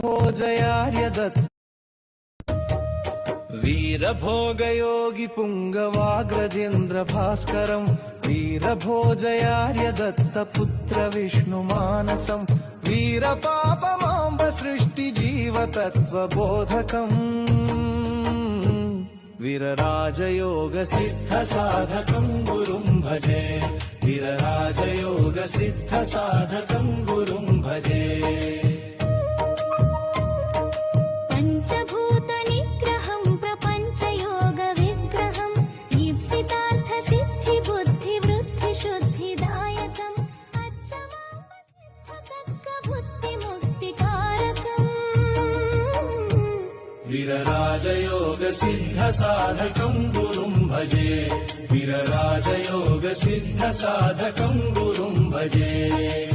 भोजयार्य दत्त वीरभोगयोगी पुंगवाग्रजेन्द्र भास्करं वीरभोजयार्य दत्तपुत्र विष्णुमानसं वीरपापमाम्ब सृष्टिजीवतत्त्वबोधकम् वीरराजयोगसिद्धसाधकं गुरुं भजे वीरराजयोगसिद्धसाधकं गुरुं भजे वीरराजयोगसिद्धसाधकं गुरुं भजे वीरराजयोगसिद्धसाधकं गुरुं भजे।